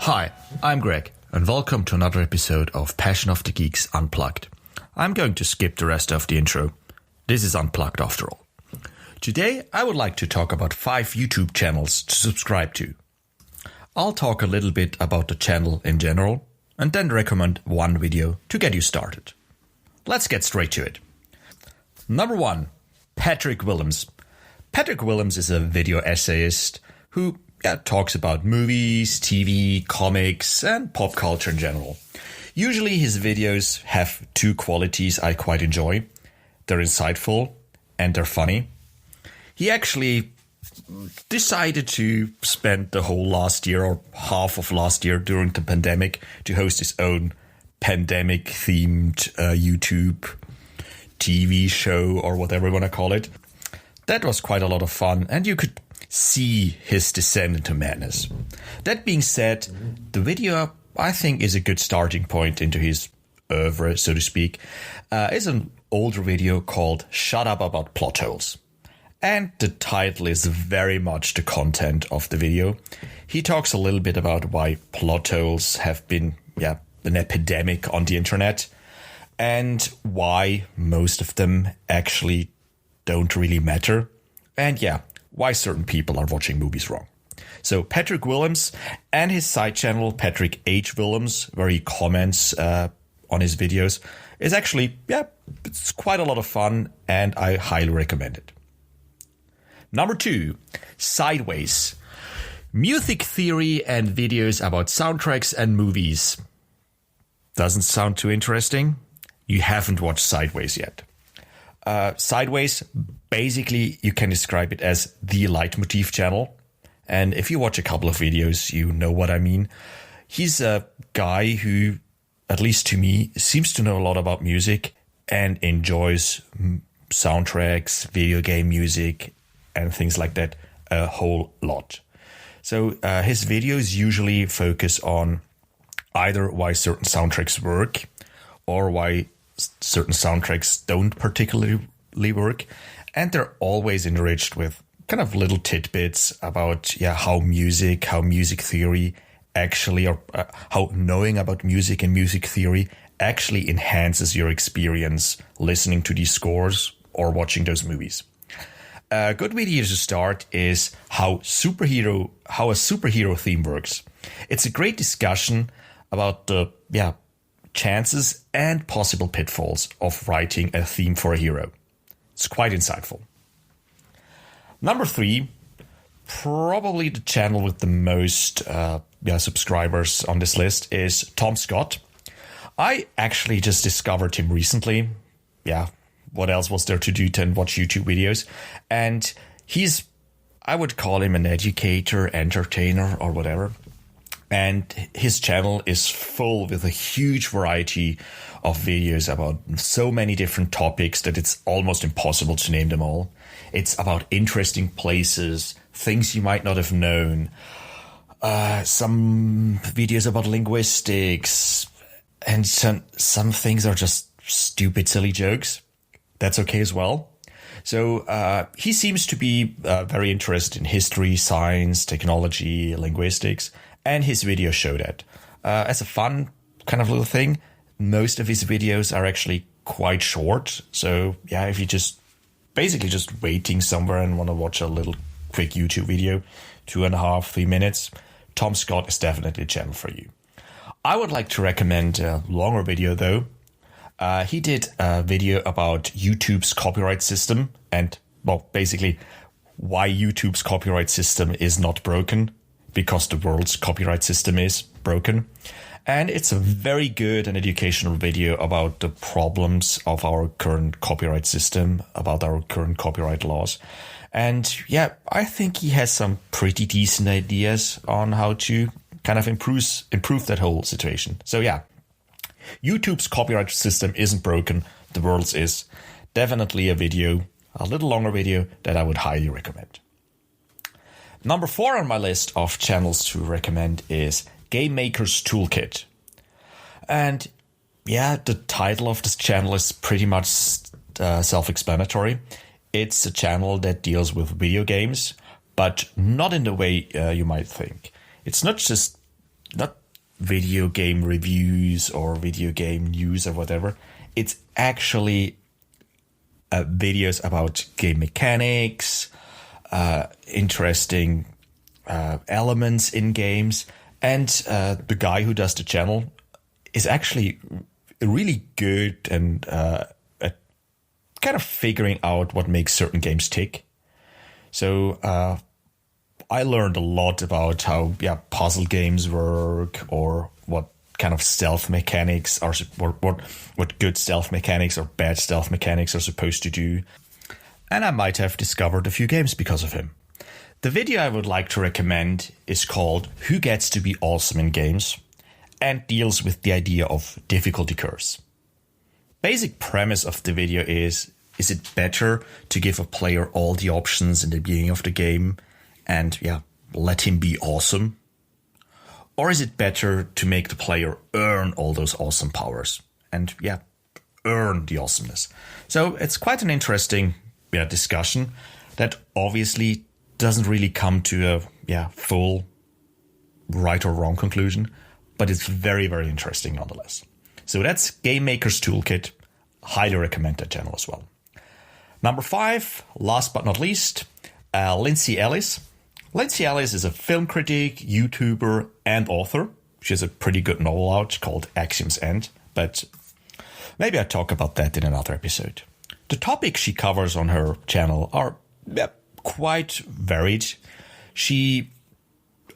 Hi, I'm Greg, and welcome to another episode of Passion of the Geeks Unplugged. I'm going to skip the rest of the intro. This is Unplugged after all. Today, I would like to talk about 5 YouTube channels to subscribe to. I'll talk a little bit about the channel in general, and then recommend one video to get you started. Let's get straight to it. Number 1, Patrick Willems. Patrick Willems is a video essayist who talks about movies, TV, comics, and pop culture in general. Usually his videos have 2 qualities I quite enjoy. They're insightful and they're funny. He actually decided to spend the whole last year or half of last year during the pandemic to host his own pandemic-themed YouTube TV show or whatever you want to call it. That was quite a lot of fun, and you could see his descent into madness. That being said, the video, I think, is a good starting point into his oeuvre, so to speak. It's an older video called Shut Up About Plotholes. And the title is very much the content of the video. He talks a little bit about why plot holes have been an epidemic on the internet, and why most of them actually don't really matter. And why certain people are watching movies wrong. So Patrick Willems and his side channel, Patrick H. Willems, where he comments on his videos, is actually, it's quite a lot of fun, and I highly recommend it. Number 2, Sideways. Music theory and videos about soundtracks and movies. Doesn't sound too interesting? You haven't watched Sideways yet. Sideways, basically, you can describe it as the leitmotif channel. And if you watch a couple of videos, you know what I mean. He's a guy who, at least to me, seems to know a lot about music and enjoys soundtracks, video game music, and things like that a whole lot. So his videos usually focus on either why certain soundtracks work or why certain soundtracks don't particularly work, and they're always enriched with kind of little tidbits about how music theory actually, or how knowing about music and music theory actually enhances your experience listening to these scores or watching those movies. A good video to start is how a superhero theme works. It's a great discussion about the chances and possible pitfalls of writing a theme for a hero. It's quite insightful. Number 3, probably the channel with the most subscribers on this list is Tom Scott. I actually just discovered him recently. What else was there to do than watch YouTube videos? And I would call him an educator, entertainer, or whatever. And his channel is full with a huge variety of videos about so many different topics that it's almost impossible to name them all. It's about interesting places, things you might not have known, some videos about linguistics, and some things are just stupid, silly jokes. That's okay as well. So he seems to be very interested in history, science, technology, linguistics, and his videos show that. As a fun kind of little thing, most of his videos are actually quite short. So if you just waiting somewhere and want to watch a little quick YouTube video, 2.5, 3 minutes, Tom Scott is definitely a channel for you. I would like to recommend a longer video though. He did a video about YouTube's copyright system and, basically why YouTube's copyright system is not broken, because the world's copyright system is broken. And it's a very good and educational video about the problems of our current copyright system, about our current copyright laws. And I think he has some pretty decent ideas on how to kind of improve that whole situation. So YouTube's copyright system isn't broken, the world's is. Definitely a little longer video that I would highly recommend. Number 4 on my list of channels to recommend is Game Maker's Toolkit. And the title of this channel is pretty much self-explanatory. It's a channel that deals with video games, but not in the way you might think. It's not just not video game reviews or video game news or whatever. It's actually videos about game mechanics, interesting elements in games. And the guy who does the channel is actually really good and at kind of figuring out what makes certain games tick. So I learned a lot about how puzzle games work, or what kind of stealth mechanics are, what good stealth mechanics or bad stealth mechanics are supposed to do. And I might have discovered a few games because of him. The video I would like to recommend is called Who Gets to Be Awesome in Games, and deals with the idea of difficulty curves. Basic premise of the video is it better to give a player all the options in the beginning of the game and let him be awesome? Or is it better to make the player earn all those awesome powers and earn the awesomeness? So it's quite an interesting discussion that obviously doesn't really come to a full right or wrong conclusion, but it's very, very interesting nonetheless. So that's Game Maker's Toolkit. Highly recommend that channel as well. Number 5, last but not least, Lindsey Ellis. Lindsey Ellis is a film critic, YouTuber, and author. She has a pretty good novel out called Axiom's End, but maybe I'll talk about that in another episode. The topics she covers on her channel are quite varied. She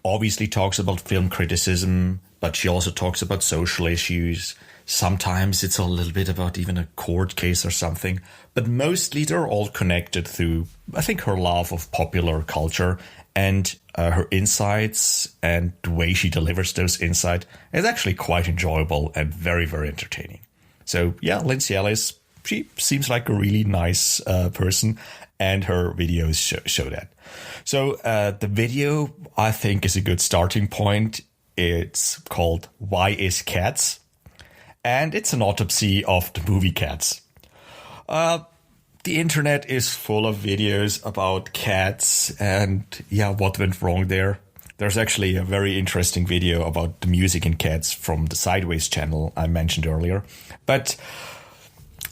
obviously talks about film criticism, but she also talks about social issues. Sometimes it's a little bit about even a court case or something, but mostly they're all connected through, I think, her love of popular culture and her insights, and the way she delivers those insights is actually quite enjoyable and very, very entertaining. So Lindsey Ellis, she seems like a really nice person, and her videos show that. So the video, I think, is a good starting point. It's called Why Is Cats? And it's an autopsy of the movie Cats. The internet is full of videos about cats and what went wrong there. There's actually a very interesting video about the music in Cats from the Sideways channel I mentioned earlier. But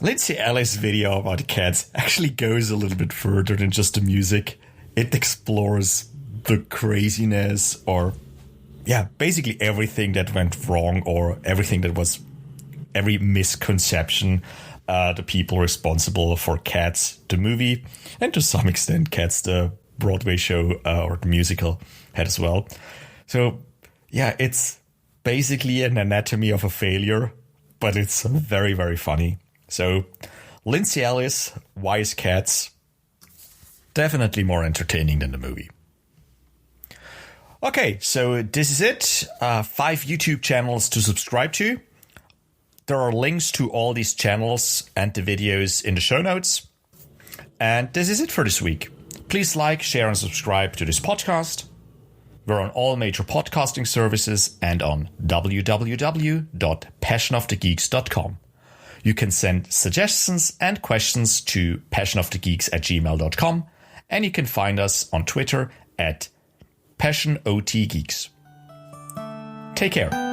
Lindsey Ellis' video about cats actually goes a little bit further than just the music. It explores the craziness, or basically everything that went wrong, or every misconception the people responsible for Cats, the movie, and to some extent Cats, the Broadway show or the musical, had as well. So it's basically an anatomy of a failure, but it's very, very funny. So Lindsey Ellis, Why Is Cats? Definitely more entertaining than the movie. Okay, so this is it. 5 YouTube channels to subscribe to. There are links to all these channels and the videos in the show notes. And this is it for this week. Please like, share, and subscribe to this podcast. We're on all major podcasting services and on www.passionofthegeeks.com. You can send suggestions and questions to passionofthegeeks@gmail.com, and you can find us on Twitter at PassionOTGeeks. Take care.